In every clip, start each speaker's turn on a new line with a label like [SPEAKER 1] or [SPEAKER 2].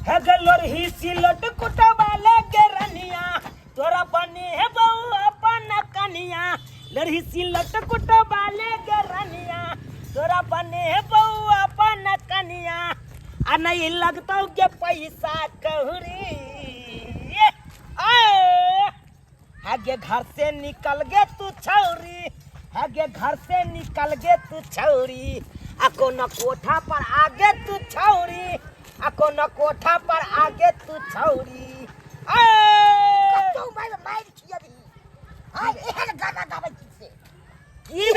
[SPEAKER 1] है गलोर ही सिलट कुटवाले के रनिया तोरा बनी है बहू अपन कनिया लड़ही सिलट कुटवाले के रनिया तोरा बने है बहू अपन कनिया आ नहीं लगता के पैसा कहरी आगे घर से निकल गे तू छौरी आगे घर से निकल गे तू छौरी आको न कोठा पर आगे तू छौरी आको न कोठा पर आगे तू छौरी
[SPEAKER 2] तो मार छिया भी आज एहन गाना गावे किसे
[SPEAKER 1] की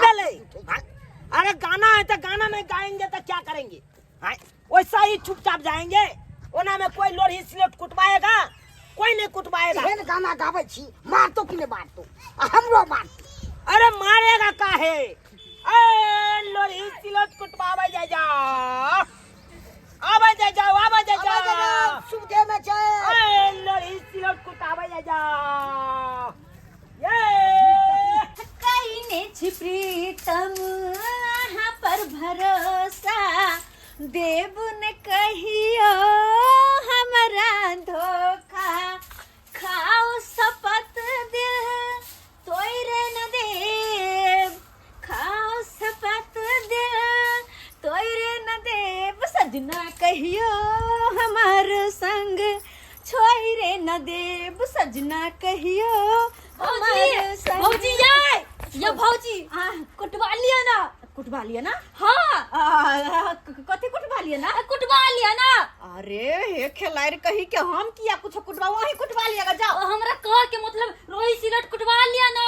[SPEAKER 1] भेले अरे गाना है तो गाना नहीं गाएंगे तो क्या करेंगे वैसा ही चुपचाप जाएंगे ओना में कोई लोरी सिलेट कुटवाएगा कोई नहीं कुटवाएगा
[SPEAKER 2] एहन गाना गावे छी मार तो कि नहीं मार तो हमरो मार
[SPEAKER 1] अरे मारेगा काहे ए लोरी सिलेट कुटवावे जा आवे जा
[SPEAKER 2] शुभ दे में छे
[SPEAKER 1] ए लोरी सिलेट कुटावे जा ये
[SPEAKER 3] कईने छी प्रीतम हाँ पर भरोसा देव ने कहियो हमरा धोखा खाओ शपथ दिल तोरे न देव खाओ शपथ दिल तोरे न देव सजना कहियो हमार संग छोरे न देव सजना कहियो हमार संग
[SPEAKER 4] भौजी ये भौजी कुटवा लिया ना
[SPEAKER 3] हाँ कथी कुटवा लिया ना
[SPEAKER 4] कुटवा लिया ना
[SPEAKER 3] अरे हे खिलाड़ी कही के हम किया कुछ कुटवा वही कुटवा लिया जाओ
[SPEAKER 4] हमरा कह के मतलब रोही सिलट कुटवा लिया ना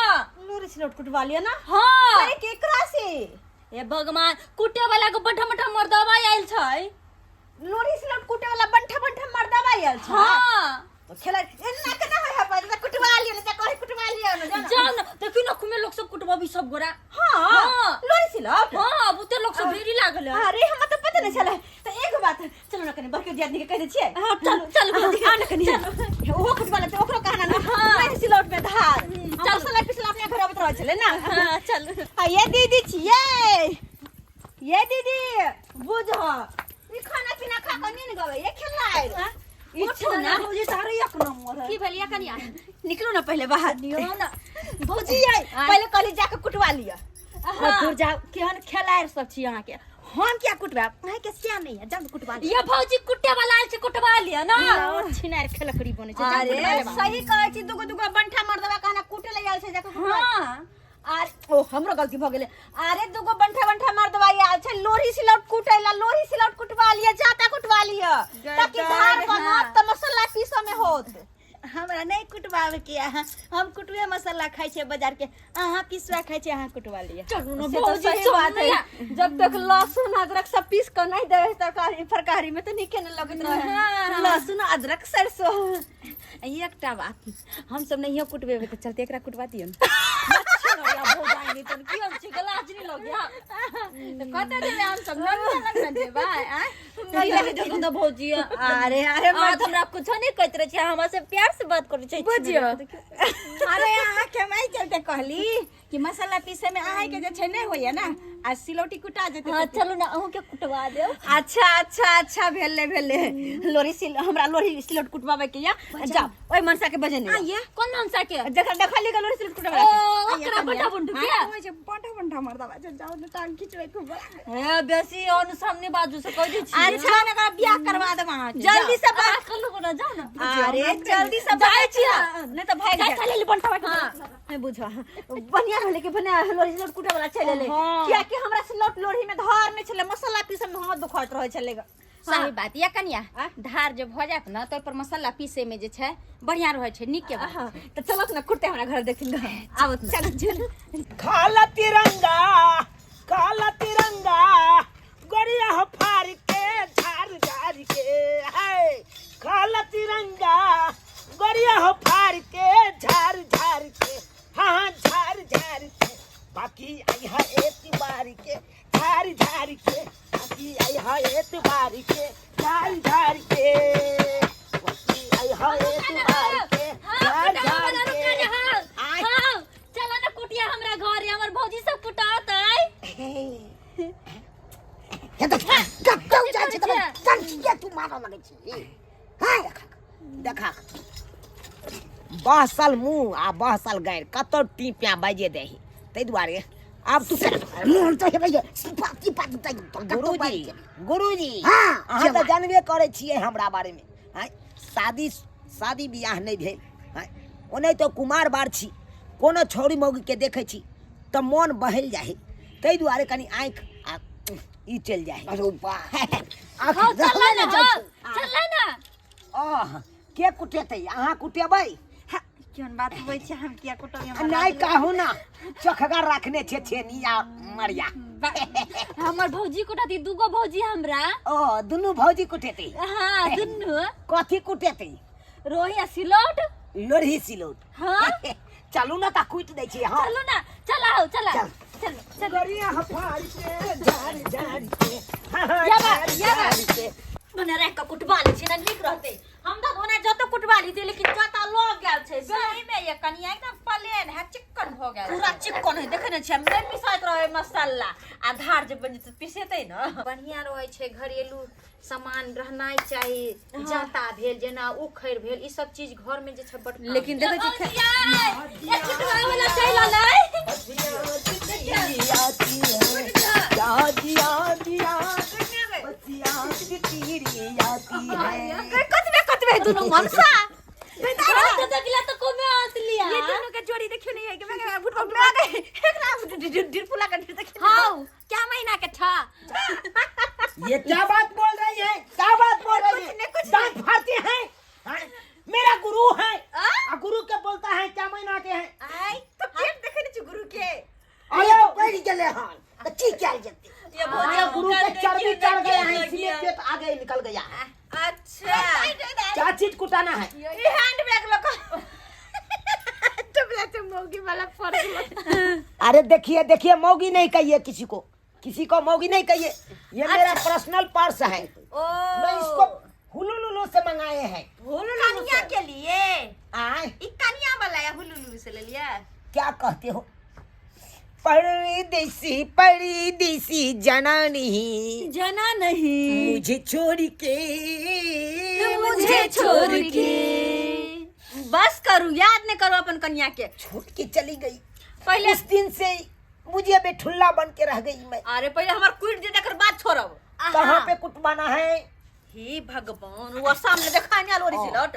[SPEAKER 3] लोरी सिलट कुटवा लिया ना
[SPEAKER 4] हाँ
[SPEAKER 3] अरे केकरा से
[SPEAKER 4] ए भगवान कुटे वाला को बठा बठा मर्दवा आइल छै
[SPEAKER 3] लोरी सिलट कुटे वाला बंठा बंठा मर्दवा आयल छ
[SPEAKER 4] हाँ
[SPEAKER 3] तो खिलाड़ी एन्ना केना होय पर कुटवा लिया ना कहि कुटवा लिया ना
[SPEAKER 4] जाओ ना देखी ना खुमे लोग सब कुटवा भी सब गोरा
[SPEAKER 3] हाँ लोरी सिलट
[SPEAKER 4] हाँ बुते लोग सब ढेरी लागल है
[SPEAKER 3] अरे हम तो पता नहीं चला तो एक बात चलो ना कने बरके दियादनी के कह दे छिए
[SPEAKER 4] हाँ चल
[SPEAKER 3] आ ना कनी ओहो कुटवा ले ओकरो कहना ना मैं सिलट में धार चल सला पिछला अपने घर आवत रह चले ना
[SPEAKER 4] हाँ चल
[SPEAKER 3] ये दीदी छिए ये दीदी बुझो ई खाना पीना खा के नींद गवे ये खेलाइ
[SPEAKER 4] उठो ना
[SPEAKER 3] भौजी तारे एक नंबर
[SPEAKER 4] की भलिया कनिया
[SPEAKER 3] निकलो ना पहले बाहर
[SPEAKER 4] नियो ना
[SPEAKER 3] भौजी आई पहले कली जाके कुटवा लिया
[SPEAKER 4] दूर जाओ केहन खेलायर सब छी यहाँ के
[SPEAKER 3] हम क्या कुटवा अहे के सिया नहीं है जब कुटवा लिया
[SPEAKER 4] ये भौजी कुटे वाला आइल छै कुटवा लिया ना
[SPEAKER 3] और छिनार खेलकड़ी बने छै
[SPEAKER 4] अरे
[SPEAKER 3] सही कहै छी दुगो दुगो बंठा मार देबा कहना कुटे ले आइल छै जाके
[SPEAKER 4] हाँ
[SPEAKER 3] अरे ओ हमरो गलती भ गेले अरे दुगो बंठा बंठा मार दवाई आल छै लोरी सिलौट कुटेला लोरी सिलौट कुटवा लिया जाता कुटवा लिया ताकि धार बनत त मसाला पीसो में होत
[SPEAKER 5] हमरा नहीं कुटवावे के हम कुटवे मसाला खाई छे बाजार के अहाँ पिसवा खाई छे अहाँ कुटवा लिया
[SPEAKER 4] चलू ना
[SPEAKER 3] से तो
[SPEAKER 4] भौजी
[SPEAKER 3] सही बात है जब तक लहसुन अदरक सब पीस कर नहीं देवे तरकारी फरकारी में तो निके न लगत रहे लहसुन अदरक सरसों
[SPEAKER 5] एकटा बात हम सब नहीं कुटवे के चलते एकरा कुटवा दियो
[SPEAKER 4] या भौजाई नहीं तन की हम छी गलाज नहीं लग गया
[SPEAKER 5] तो कहते देबे हम सब न देबे
[SPEAKER 4] पहले के जगह तो भौजी
[SPEAKER 3] अरे अरे
[SPEAKER 4] आज हमरा कुछ नहीं कहत रहे छी हमरा से प्यार से बात करे छी
[SPEAKER 5] बुझियो अरे अहाँ के मैं चलते कहली कि मसाला पीसे में अहाँ के जे छै नहीं होय ना आ सिलौटी कुटा जेते
[SPEAKER 4] हां चलो ना अहू के कुटवा देओ
[SPEAKER 3] अच्छा भेले लोरी सिल हमरा लोरी सिलौट कुटवावे के या जाओ ओय मनसा के बजे नहीं
[SPEAKER 5] ये
[SPEAKER 4] कौन नाम सा के
[SPEAKER 3] देखली लोरी सिलौट कुटवावे
[SPEAKER 4] ओ ओकरा बटा बंटू के
[SPEAKER 5] होय छै बंठा मर दवा जाओ न टांग खिचवे खूब
[SPEAKER 4] ए बेसी और सामने बाजू से कह दी छी
[SPEAKER 5] अच्छा ना का बियाह करवा देब अहाँ
[SPEAKER 3] जल्दी से
[SPEAKER 4] बात कर लो ना जाओ ना
[SPEAKER 3] अरे जल्दी से
[SPEAKER 4] जाए छिया
[SPEAKER 3] नहीं तो भाग जा
[SPEAKER 4] चले ले बंटवा
[SPEAKER 3] हां मैं बुझा बढ़िया होले के बने लोरी सिलौट कुटे वाला चले ले किया कि हमरा सिलौट लोरी में धार नहीं चले मसाला पीसे में हाथ दुखात रहे चलेगा
[SPEAKER 5] सही बात या कनिया धार जब हो जात ना तो पर मसाला पीसे में जे छै बढ़िया रहे छै नीक के बात
[SPEAKER 3] तो चलत ना कुटे हमरा घर देखिन आवत ना चल
[SPEAKER 1] काला तिरंगा गोरिया हो फाड़ के झार के है काला तिरंगा गोरिया हो फाड़ के झार के हाँ झार के बाकी आई है एतबार के झार के बाकी आई है एतबार के झार के बाकी आई है एतबार के झार के
[SPEAKER 4] हां चलो ना कुटिया हमरा घर हमर भौजी सब कुटात है
[SPEAKER 2] ये तो कब जा कंठिया तू मारो लगे छी हां
[SPEAKER 1] देखा 10 साल मुंह आ 10 साल गायर कतो टीपिया बाजे देही तै दुआरे अब तू
[SPEAKER 2] मोर तो हे भैया सिपाती पाती तै
[SPEAKER 1] गुरुजी
[SPEAKER 2] हां
[SPEAKER 1] अहाँ तऽ जानबे करै छियै हमरा बारे में हैं शादी बियाह नहीं भेल हैं ओने तो कुमार बार छी कोनो छौरी मौगी के देखे छी त मन बहल जाही तै दुआरे कनी आँख ई चल जाही
[SPEAKER 2] अरे बा
[SPEAKER 4] हाँ चल ना
[SPEAKER 1] आह के कुटेतै अहाँ कुटेबै
[SPEAKER 5] केहन बात होइ छै हम किया कुटबै
[SPEAKER 1] नहीं कहू ना चोखगर रखने छे छेनिया मरिया
[SPEAKER 4] हमर भौजी कुटाती दूगो भौजी हमरा
[SPEAKER 1] ओ दुनू भौजी कुटेतै
[SPEAKER 4] हाँ दुनू
[SPEAKER 1] कथी कुटेतै
[SPEAKER 4] रोहिया सिलौट
[SPEAKER 1] लोरही सिलौट
[SPEAKER 4] हाँ
[SPEAKER 1] चलू ना ता कुट दै छी हां
[SPEAKER 4] चलो ना चलाओ चला
[SPEAKER 1] चल।
[SPEAKER 4] चल
[SPEAKER 1] गरिया हफार के झाड़ के
[SPEAKER 4] याबा
[SPEAKER 1] के
[SPEAKER 3] ओने रह के कुटबाली छी ना नीक रहते हम तो ओने जतो कुटबाली थी लेकिन जता लग गेल छै
[SPEAKER 5] सही में ये कनिया एकदम प्लेन है चिकन हो गया
[SPEAKER 3] पूरा चिकन है देखे ने छै नहीं पिसाइत रहे मसाला आ धार जे बन जेते पिसेतै न
[SPEAKER 6] बढ़िया रहे छै घरेलू सामान रहनाइ चाहिए जाता भेल जेना उखैर भेल ई सब चीज घर में जे छै बड़ काम।
[SPEAKER 3] लेकिन देखे छी
[SPEAKER 4] एक कुटवा वाला चला ले
[SPEAKER 3] कतबे दुनु मनसा
[SPEAKER 4] तो किला तो को में हंस लिया
[SPEAKER 5] ये दोनों का जोड़ी देखियो नहीं है कि मैं फुटबॉल में आ गए एकरा डिरपुला का देखियो
[SPEAKER 4] हां क्या महीना के था
[SPEAKER 1] ये क्या बात बोल रही है क्या बात बोल रही है दांत फाड़ते हैं हाँ? मेरा गुरु है गुरु के बोलता है क्या महीना के हैं
[SPEAKER 5] आई तो पेट देखे नहीं गुरु के
[SPEAKER 1] अरे
[SPEAKER 2] बैठ गेले हां अच्छी क्या जल्दी
[SPEAKER 5] ये
[SPEAKER 1] हमारे गुरु के चर्बी चढ़ गया है इसलिए पेट आगे निकल गया है
[SPEAKER 5] अच्छा
[SPEAKER 1] क्या चीज कुटाना है
[SPEAKER 5] ये हैंड बैग लो टुकड़ा तो मौगी वाला फड़
[SPEAKER 1] अरे देखिए देखिए मौगी नहीं कहिए किसी को मौगी नहीं कहिए ये मेरा पर्सनल पर्स है मैं इसको हुलुलुलु से मंगाए हैं
[SPEAKER 5] कनिया के लिए
[SPEAKER 1] आए
[SPEAKER 5] ई कनिया वाला है हुलुलु से ले लिया
[SPEAKER 1] क्या कहते हो परदेसी
[SPEAKER 4] जना नहीं
[SPEAKER 1] मुझे छोड़ के
[SPEAKER 4] मुझे छोड़ के
[SPEAKER 3] बस करू याद नहीं करो अपन कन्या के
[SPEAKER 1] छोड़ के चली गई
[SPEAKER 3] पहले
[SPEAKER 1] उस दिन से मुझे बेठुल्ला बन के रह गई मैं
[SPEAKER 3] अरे पहले हमार कुट दे देकर बात छोड़ब
[SPEAKER 1] कहाँ पे कुटवाना है
[SPEAKER 3] हे भगवान वो सामने देखा नहीं लोरी सिलौट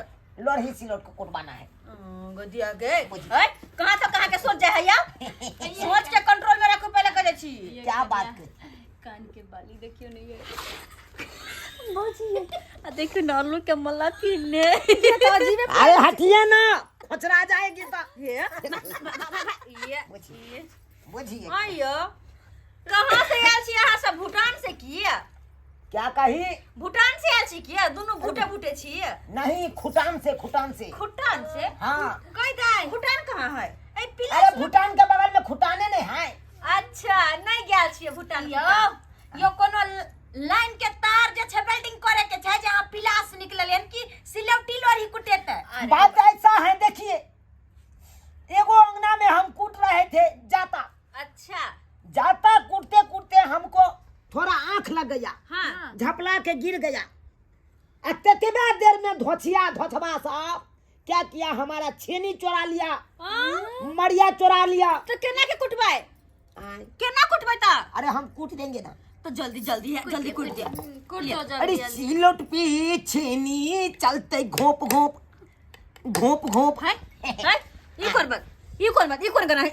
[SPEAKER 1] लोरही सिलौट को कुटवाना है
[SPEAKER 3] गदिया गए कहां तो कहां के सोच जाए हैया सोच के कंट्रोल में रखो पहले करे छी
[SPEAKER 1] क्या बात कर
[SPEAKER 4] कान के बाली देखियो नहीं है भौजी आ देखियो नालू के मला पीने
[SPEAKER 1] अरे हटिए ना खोचरा जाएगी तो
[SPEAKER 3] ये
[SPEAKER 1] बुझिए
[SPEAKER 3] आयो कहां से आयल छी यहां से भूटान से किया
[SPEAKER 1] क्या कही
[SPEAKER 3] भूटान से आयल छी किया दोनों भूटे छी
[SPEAKER 1] नहीं खुटान से
[SPEAKER 3] भूटान से
[SPEAKER 1] हाँ
[SPEAKER 3] कह दे भूटान कहां है ए पिला
[SPEAKER 1] अरे भूटान के बगल में खुटाने नहीं है
[SPEAKER 3] अच्छा नहीं गेल छी भूटान यो कोनो लाइन के तार जे छै वेल्डिंग करे के छै जहां पिलास निकलल यानी कि सिलौटी लोरी कुटेते
[SPEAKER 1] बात ऐसा है देखिए एगो अंगना में हम कूट रहे थे जाता कूटते कूटते हमको थोड़ा आंख लग गया
[SPEAKER 3] हाँ
[SPEAKER 1] झपला के गिर गया इतने देर में धोथबा साहब क्या किया हमारा छेनी चुरा लिया मरिया चुरा लिया
[SPEAKER 3] तो केना के कुटबाए
[SPEAKER 1] आय,
[SPEAKER 3] केना कुटबाए ता
[SPEAKER 1] अरे हम कूट देंगे ना
[SPEAKER 3] तो जल्दी कुट दिया
[SPEAKER 4] कुट दो
[SPEAKER 1] अरे
[SPEAKER 4] जल्दी
[SPEAKER 1] सिलौट पे छेनी चलते घोप घोप
[SPEAKER 3] है ई कौन गाना है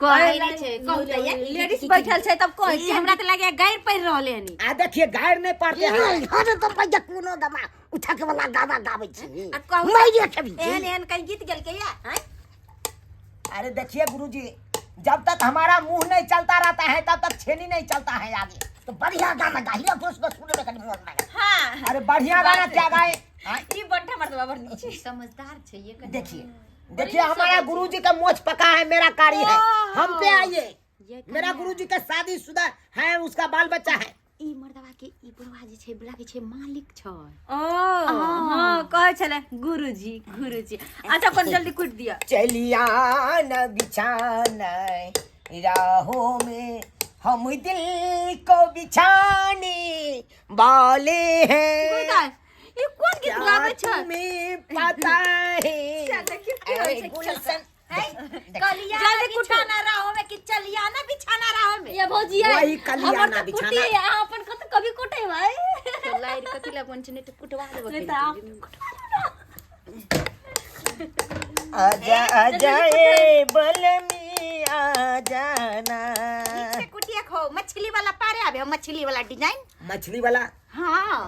[SPEAKER 6] कहै नहीं छै कहू त ये
[SPEAKER 3] लेडीज बैठल छै तब कह
[SPEAKER 6] ई हमरा त लागे गायर पड़ रहले हनी
[SPEAKER 1] आ देखिए गायर नहीं पड़ते हैं
[SPEAKER 2] अरे तो भैया कोनो दमा उठा के वाला गाना गाबै छी
[SPEAKER 6] आ कहू
[SPEAKER 2] मैं ये छवि
[SPEAKER 6] एहन कहीं गीत गेल के या हैं
[SPEAKER 1] अरे देखिए गुरुजी जब तक हमारा मुंह नहीं चलता रहता है तब तक छेनी नहीं चलता है आगे
[SPEAKER 2] तो बढ़िया गाना गाइला तो उसको सुनने में कहीं मन लगा
[SPEAKER 3] हां
[SPEAKER 1] अरे बढ़िया गाना क्या गाए
[SPEAKER 3] ई बंठा मर्दवा भर नीचे
[SPEAKER 6] समझदार छै ये कहीं
[SPEAKER 1] देखिए हमारा गुरुजी का मोछ पका है मेरा कारी है हम पे आइए मेरा गुरुजी का शादीशुदा है उसका बाल बच्चा है
[SPEAKER 6] ई मर्दवा के ई बुढ़वा जे छै बुला के छै मालिक छै
[SPEAKER 3] ओ हां कहे छले गुरुजी अच्छा कौन जल्दी कुट दिया
[SPEAKER 1] चलिया न बिछाना राहों में
[SPEAKER 2] हम दिल को बिछाने वाले हैं,
[SPEAKER 3] ये कौन गीत गाबै छ?
[SPEAKER 2] तुम्हें पता है
[SPEAKER 3] देखियो की होइ छै
[SPEAKER 2] गुलशन
[SPEAKER 6] कलिया
[SPEAKER 3] जल्दी
[SPEAKER 6] बिछाना रहो में कि चलिया ना बिछाना रहो में
[SPEAKER 3] ये भौजी
[SPEAKER 2] वही कलियाना बिछाना।
[SPEAKER 3] अपन कत कभी कोटे भाई
[SPEAKER 6] लाइर कथिला बन ने तो कुटवा देबो
[SPEAKER 2] आजा आजा ए बलमी आ जाना।
[SPEAKER 6] से कुटिया खो मछली वाला पारे आबे मछली वाला डिजाइन।
[SPEAKER 2] मछली वाला?
[SPEAKER 6] हां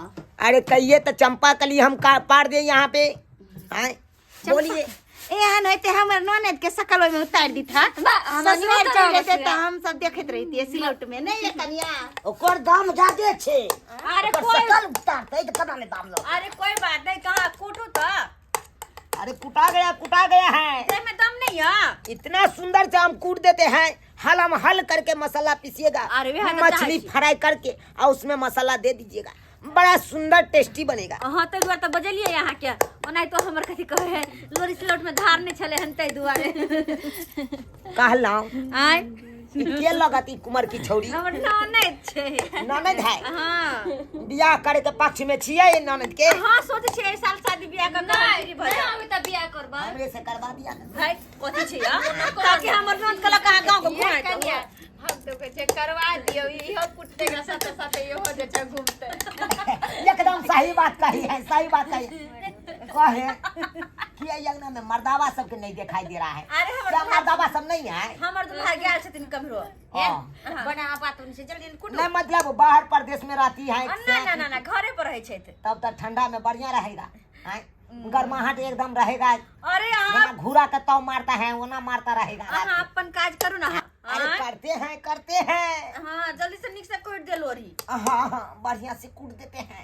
[SPEAKER 2] अरे कहिए तो चंपा कली हम पार दे यहाँ पे। बोलिए।
[SPEAKER 6] एहन होते हमर ननद के सकल में उतार दी था ससुराल चल लेते तो हम सब देखत रहती सिलौट में नहीं कनिया।
[SPEAKER 2] ओकर दाम ज्यादा छे।
[SPEAKER 3] अरे
[SPEAKER 2] ओकर
[SPEAKER 3] कोई
[SPEAKER 2] सकल उतारते तो कना ले दाम लो।
[SPEAKER 3] अरे कोई बात नहीं, कहां कूटू तो
[SPEAKER 2] अरे कुटा गया है।
[SPEAKER 3] में दम नहीं है।
[SPEAKER 2] इतना सुंदर से हम कूट देते हैं, हलम हल करके मसाला पीसिएगा,
[SPEAKER 3] अरे वे हल
[SPEAKER 2] मछली फ्राई करके और उसमें मसाला दे दीजिएगा, बड़ा सुंदर टेस्टी बनेगा।
[SPEAKER 3] हाँ तो दुआर तो बजलिए यहाँ के ओनाई तो हमर कथी कहे है लोरी सिलौट में धार नहीं चले हन तै दुआरे
[SPEAKER 2] कहलाऊं
[SPEAKER 3] आय
[SPEAKER 2] के लगती कुमार की छौरी
[SPEAKER 3] हमर ननद छे।
[SPEAKER 2] ननद है।
[SPEAKER 3] हां
[SPEAKER 2] बियाह करे के पक्ष में छिए ननद के।
[SPEAKER 3] हां सोचे छे ए साल शादी बियाह कर
[SPEAKER 6] नहीं हम त बियाह करबा
[SPEAKER 2] हमरे से करवा दिया।
[SPEAKER 3] भाई कथी छे या ताकि हमर ननद कला कहां गांव के घुमाए
[SPEAKER 6] कनिया हम तो के करवा दियो इहो कुत्ते के साथ साथ इहो जे छ घूमते।
[SPEAKER 2] एकदम सही बात कही है, सही बात कही कहे कि यंगना में मर्दावा सबके नहीं दिखाई दे रहा है।
[SPEAKER 3] अरे हमर
[SPEAKER 2] क्या मर्दावा सब नहीं है?
[SPEAKER 3] हमर दुल्हा गेल छथिन कमरो
[SPEAKER 6] बना बात उनसे जल्दी कुटो
[SPEAKER 2] नहीं मतलब बाहर प्रदेश में रहती है
[SPEAKER 3] ना घरे पर रहे छे।
[SPEAKER 2] तब तक ठंडा में बढ़िया रहेगा, गर्माहट एकदम रहेगा।
[SPEAKER 3] अरे
[SPEAKER 2] बिना घूरा का तो मारता है वो ना मारता रहेगा।
[SPEAKER 3] हां अपन काज करू ना।
[SPEAKER 2] अरे करते हैं।
[SPEAKER 3] हां जल्दी से निक से कूट दे लोरी।
[SPEAKER 2] हाँ बढ़िया से कूट देते हैं।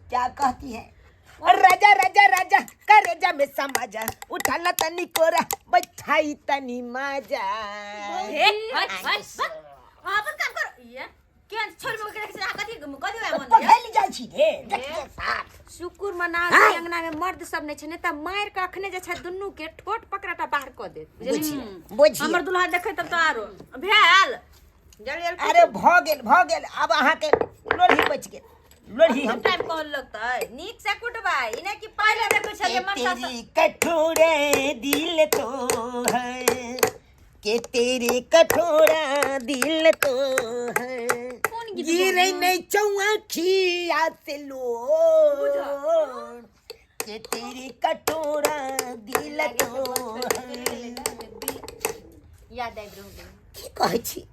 [SPEAKER 2] क्या कहती है? राजा राजा राजा करेजा में समाजा उठाला तनी कोरा बैठाई तनी माजा।
[SPEAKER 3] अपन काम कर ये केन छोड़ में के से कथी कथी मन
[SPEAKER 2] पढ़ेली जाई छी रे देखिए साथ
[SPEAKER 6] शुक्र मना के अंगना में मर्द सब ने छने त मार के अखने जे छ दुन्नु के ठोट पकड़ाटा बाहर क दे।
[SPEAKER 2] बुझिए
[SPEAKER 3] हमर दुल्हा देखे तब तो आरो भेल
[SPEAKER 6] जल्दी
[SPEAKER 2] अरे भ गेल अब अहाँ के लोढ़ी बच गेल। लोढ़ी हम
[SPEAKER 3] टाइम कौन लगता है
[SPEAKER 6] नीक से कुटबा इने की पहले देखो छले मन
[SPEAKER 2] तेरी कठोरे दिल तो है के तेरे कठोरा दिल तो है गिरे नहीं चौआखिया से लो के तेरे कठोरा दिल तो है।
[SPEAKER 6] याद आबि रहल
[SPEAKER 2] की कहै छी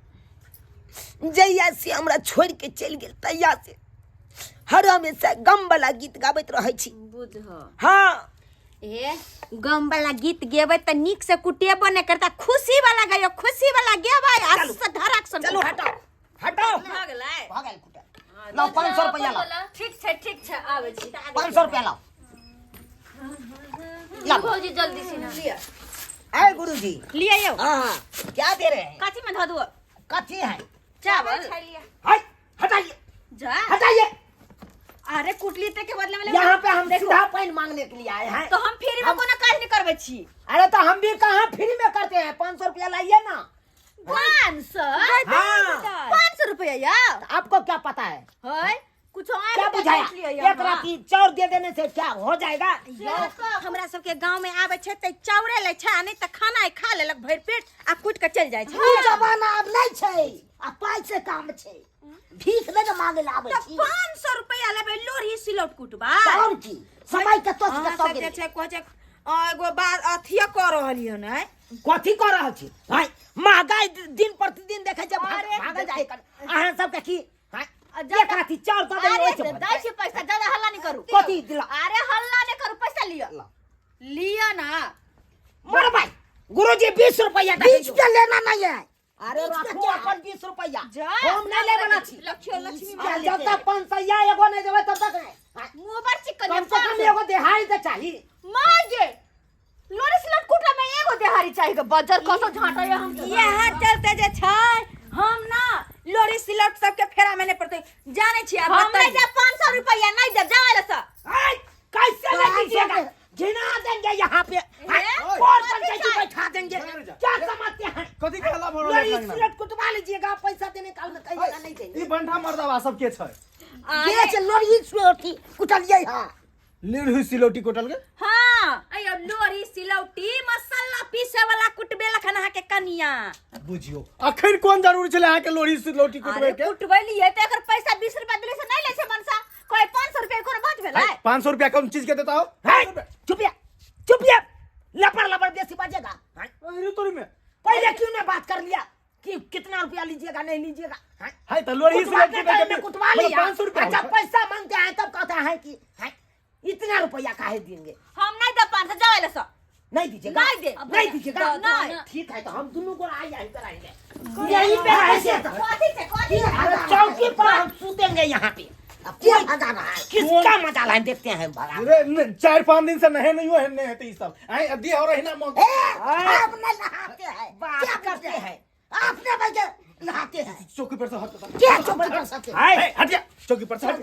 [SPEAKER 2] जहिया से हमरा छोड़ के चल गेल तहिया से हर हमेशा गम वाला गीत गाबैत रहै छी।
[SPEAKER 3] बुझ
[SPEAKER 2] हाँ
[SPEAKER 6] ए गम वाला गीत गेबै त नीक से कुटेबो न करता खुशी वाला गायो खुशी वाला गेबै आ धड़क सन।
[SPEAKER 2] चलो हटाओ हटाओ
[SPEAKER 3] भ गेलै
[SPEAKER 2] भागल कुटा लो 500 रुपया लाओ।
[SPEAKER 3] ठीक छै आबै छी
[SPEAKER 2] 500 रुपया लाओ। ला
[SPEAKER 3] भौजी जल्दी से ना
[SPEAKER 2] आए गुरुजी
[SPEAKER 3] लिया यो
[SPEAKER 2] हाँ क्या दे रहे हैं?
[SPEAKER 3] काची में ध दो
[SPEAKER 2] कथी है?
[SPEAKER 3] चावल
[SPEAKER 2] हाय हटाइए
[SPEAKER 3] जा।
[SPEAKER 2] हटाइए।
[SPEAKER 3] अरे कुटली ते के बदले में
[SPEAKER 2] यहाँ पे हम सीधा पैन मांगने के लिए आए हैं।
[SPEAKER 3] तो हम फ्री में कोनो काज नहीं करबे छी।
[SPEAKER 2] अरे तो हम भी कहाँ फ्री में करते हैं? 500 रुपया लाइए ना।
[SPEAKER 3] 500
[SPEAKER 2] हाँ
[SPEAKER 3] 500 रुपया या
[SPEAKER 2] आपको क्या पता है?
[SPEAKER 3] है कुछ और
[SPEAKER 2] क्या बुझाया? एक राती चाउर दे देने से क्या हो जाएगा?
[SPEAKER 6] हमरा सबके गांव में आबै छै त चाउरे लै छै नहीं त खाना खा लेलक भर पेट आ कुट के चल जाय छै।
[SPEAKER 2] ई जमाना अब नहीं छै, अब पाई से काम छै, भीख नहीं मांगे ला आबै छी।
[SPEAKER 6] 500 रुपया लेबै लोरी सिलौट कुटबा
[SPEAKER 2] और की समय के तो
[SPEAKER 6] हाँ,
[SPEAKER 2] सब
[SPEAKER 6] सत्य छै कह छै एगो बात अथिया कर रहलियो नै
[SPEAKER 2] कथी कर रहल छी? भाई महंगाई दिन प्रतिदिन देखे जे भागल जाए कर अहाँ सब के की एक राती चाउर दे देबै
[SPEAKER 3] दै छी पैसा ज्यादा हल्ला नहीं करू।
[SPEAKER 2] कथी दिला?
[SPEAKER 3] अरे हल्ला नहीं करू पैसा लिया ना
[SPEAKER 2] मोर भाई गुरुजी 20 रुपया 20 के लेना नहीं है। अरे रखो अपन 20 रुपया हम नहीं ले बना छी।
[SPEAKER 3] लक्ष्मी
[SPEAKER 2] जब तक 500 एगो नहीं देबै तब तक नहीं।
[SPEAKER 3] मुंह पर चिकन
[SPEAKER 2] कम से कम एगो देहाड़ी तो चाहिए।
[SPEAKER 3] मार जे लोरी सिलौट कुटला में एगो देहारी चाहिए के बजर कसो झाटा है हम
[SPEAKER 6] यहाँ चलते जे छै हम ना लोरी सिलौट सबके फेरा में नहीं पड़ते जाने छी अब
[SPEAKER 3] हम नहीं दे 500 रुपया नहीं दे जावे ला
[SPEAKER 2] कैसे नहीं दीजिएगा? गिना देंगे यहाँ पे और पंचायत बैठा देंगे। क्या समझते हैं?
[SPEAKER 7] कथी कहला भरो
[SPEAKER 2] लोरी सिलौट कुटवा लीजिएगा पैसा देने का
[SPEAKER 7] बंठा मर्दावा सबके छै
[SPEAKER 2] ये से लोरी सिलौटी कुटलिए हां
[SPEAKER 7] लेढ़ी सिलौटी कोटल के
[SPEAKER 5] हाँ अयो लोरी सिलौटी मसाला पीसे वाला कुटबे लखन अहाँ के कनिया
[SPEAKER 7] बुझियो अखन कोन जरूरी छले अहाँ के लोढ़ी सिलौटी कुटबे के
[SPEAKER 3] कुटबैली है त एकर पैसा 20 रुपया दिले से नहीं ले छै मनसा कोई 500 रुपया कोनो बात भेलै
[SPEAKER 7] 500 रुपया कम चीज के देता हो
[SPEAKER 2] चुपिया लपड़ लपड़ बेसी बाजेगा
[SPEAKER 7] अरे तोरी में
[SPEAKER 2] पहले क्यों ने बात कर लिया कि कितना रुपया लीजिएगा नहीं लीजिएगा
[SPEAKER 7] हाय तो लोढ़ी सिलौटी
[SPEAKER 2] में कुटवा लिया
[SPEAKER 7] 500 रुपया
[SPEAKER 2] अच्छा पैसा मांगते हैं तब कहता है कि इतना रुपया काहे देंगे
[SPEAKER 3] हम नहीं दे 500 जावे ले सो
[SPEAKER 2] नहीं दीजिएगा नहीं दीजिएगा
[SPEAKER 3] नहीं
[SPEAKER 2] ठीक है तो हम दोनों को आई कराएंगे यहीं पे ऐसे
[SPEAKER 3] कथी
[SPEAKER 2] चौकी पर हम सूतेंगे यहाँ पे अब क्या भगा रहा है किसका मजा लाए देखते हैं भगा
[SPEAKER 7] अरे 4-5 दिन से नहे नहीं हुए हैं तो ये सब आई अभी और हिना मौका
[SPEAKER 2] आप न नहाते हैं क्या करते हैं आपने बजे नहाते हैं
[SPEAKER 7] चौकी पर से हट
[SPEAKER 2] क्या चौकी पर सकते
[SPEAKER 7] हट जा चौकी पर से हट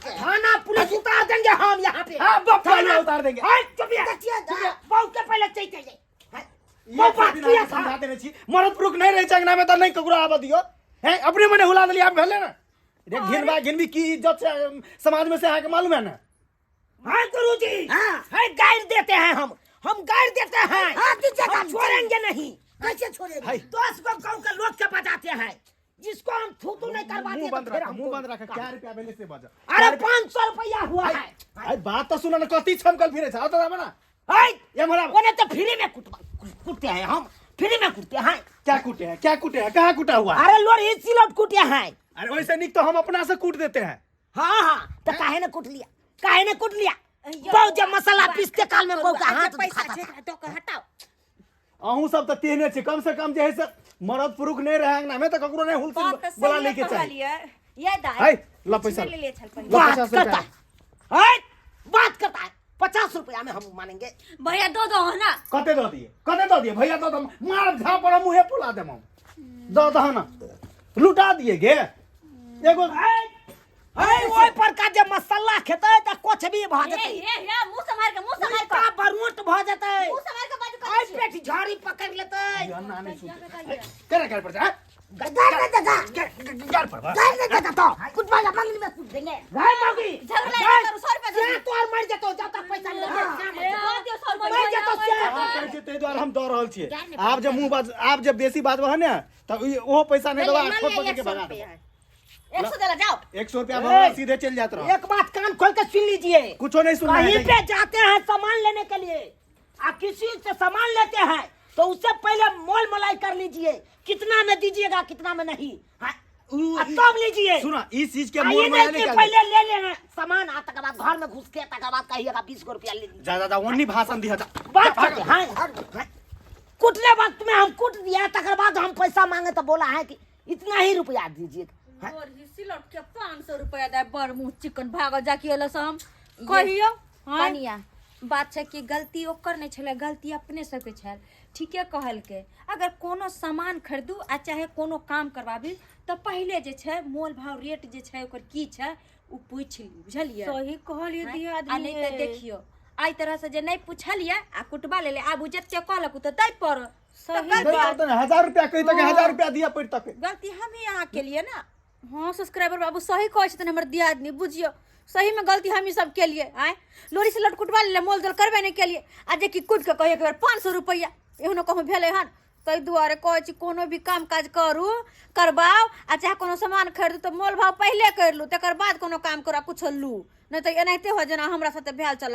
[SPEAKER 2] थाना पुलिस उतार देंगे हम यहाँ पे
[SPEAKER 7] हां पहले उतार देंगे
[SPEAKER 2] बहुत के पहले चाहिए
[SPEAKER 7] वो बात किया समझा देने छी मरद पुरुष नहीं रहे चंगना में तो नहीं ककरो आबा दियो हैं अपने मने हुला देली आप भेले ना रे घिनबा की इज्जत से समाज में से आके मालूम है ना
[SPEAKER 2] हां गुरुजी है गाइड देते हैं हम गाइड देते हैं हम छोड़ेंगे नहीं कैसे छोड़ेंगे 10 गांव के लोग के बजाते हैं जिसको हम थूतू नहीं करवाते
[SPEAKER 7] मुंह बंद रखा क्या रुपया बेले से बजा
[SPEAKER 2] अरे 500 रुपया हुआ है
[SPEAKER 7] भाई बात तो सुना ना कति छमकल फिरे छ तो ना
[SPEAKER 2] ये मरा कोने तो फ्री में कुटते हैं हम फ्री में कुटते हैं
[SPEAKER 7] क्या कुटे हैं कहां कुटा हुआ
[SPEAKER 2] अरे लोरी सिलौट कुटे हैं
[SPEAKER 7] अरे वैसे निक तो हम अपना से कूट देते हैं
[SPEAKER 2] हां तो काहे ने कुट लिया बहु जब मसाला पीसते काल में बहु का हाथ
[SPEAKER 5] पैसा
[SPEAKER 2] दुखाता
[SPEAKER 5] छे तो का हटाओ
[SPEAKER 7] अहू सब तो तेहने छे कम से कम जे है से मरद पुरुष नहीं रहे ना में तो ककरो नहीं हुलसिल बोला लेके चाहिए
[SPEAKER 5] ये दाई
[SPEAKER 7] हाय ला पैसा
[SPEAKER 5] ले ले चल पैसा
[SPEAKER 2] बात
[SPEAKER 7] 50
[SPEAKER 2] करता
[SPEAKER 7] रुपया
[SPEAKER 2] है बात करता है 50 रुपया में हम मानेंगे
[SPEAKER 3] भैया दो दो ना
[SPEAKER 7] कते दो दिए भैया तो मार झा पर मुंहे फुला दे हम दो ना लुटा दिए गे एगो
[SPEAKER 2] ओए पर का जब मसाला खेते त कुछ भी भ जते
[SPEAKER 3] ये मुंह संभाल के
[SPEAKER 2] का बरमोट भ जते
[SPEAKER 3] मुंह संभाल के बात
[SPEAKER 2] आई पेट झाड़ी पकड़ लेते
[SPEAKER 7] अन्ना नहीं सुन कर पड़ जा
[SPEAKER 2] गद्दार ने देगा
[SPEAKER 7] गार पर
[SPEAKER 2] गद्दार ने देगा तो कुछ वाला मंगनी में कुछ देंगे गाय मौगी
[SPEAKER 3] झगड़ा नहीं करो 100 रुपया दे
[SPEAKER 2] से तो और मर जतो जब तक पैसा ले
[SPEAKER 3] दो दियो 100 रुपया
[SPEAKER 2] मर जतो से
[SPEAKER 7] हां कहै छै ते द्वारा हम दो रहल छियै आप जब बेसी बात बह ने त ओ पैसा नहीं देबा छोट पकड़ के भगा दे
[SPEAKER 3] 100 देला जाओ
[SPEAKER 7] 100 रुपया भरवा सीधे चल जात रहो
[SPEAKER 2] एक बात कान खोल के सुन लीजिए
[SPEAKER 7] कुछो नहीं सुनना है
[SPEAKER 2] कहीं पे जाते हैं सामान लेने के लिए आ किसी से सामान लेते हैं तो उससे पहले मोल मलाई कर लीजिए कितना में दीजिएगा कितना में नहीं तब लीजिए
[SPEAKER 7] सुना इस चीज के
[SPEAKER 2] ये
[SPEAKER 7] मोल मलाई
[SPEAKER 2] नहीं कि
[SPEAKER 7] नहीं
[SPEAKER 2] पहले ले लेना सामान आ तक बाद घर में घुस के तक बाद कहिएगा 20 रुपया ले लीजिए
[SPEAKER 7] ज्यादा ओन्नी भाषण दिया जा
[SPEAKER 2] बात करते हैं कुटने वक्त में हम कुट दिया तक बाद हम पैसा मांगे तो बोला है कि इतना ही रुपया दीजिएगा
[SPEAKER 3] और सिलौट के 500 रुपया दे बर मुंह चिकन भागल जाकी होला हम कहियो
[SPEAKER 6] कनिया बात छै कि गलती ओकर नहीं छले गलती अपने सबके छल ठीके कहल के अगर कोनो सामान खरीदू आ चाहे कोनो काम करवाबी तो पहले जे छै मोल भाव रेट जे छै ओकर की छै उ पूछ ली बुझलिए
[SPEAKER 3] सही कहलिए दिया
[SPEAKER 6] आ
[SPEAKER 3] आदमी
[SPEAKER 6] नहीं तो देखियो आई तरह से जे नहीं पूछलिए आ कुटबा ले आबू जते कहलक तो दै पर
[SPEAKER 3] सही
[SPEAKER 7] 1000 रुपया कहि तक 1000 रुपया दिया पड़ तक
[SPEAKER 6] गलती हम ही यहाँ के लिए ना
[SPEAKER 3] हाँ सब्सक्राइबर बाबू सही कहै छथिन हमर दिया आदमी बुझियो सही में गलती हम ही सब के लिए आए लोरी से लट कुटवा ले मोल दल करबे नहीं के लिए आ जे कि कुट के कहिए एक बार 500 रुपया एहनो कहूँ भेले हन ताहि दुआरे कहै छी कोनो भी काम काज करू करबाओ आ चाहे कोनो सामान खरीदू तो मोल भाव पहले कर लू तकर बाद कोनो काम करा कुछ लू नहीं तो एनाहिते हो जेना हमरा साथे भेल चल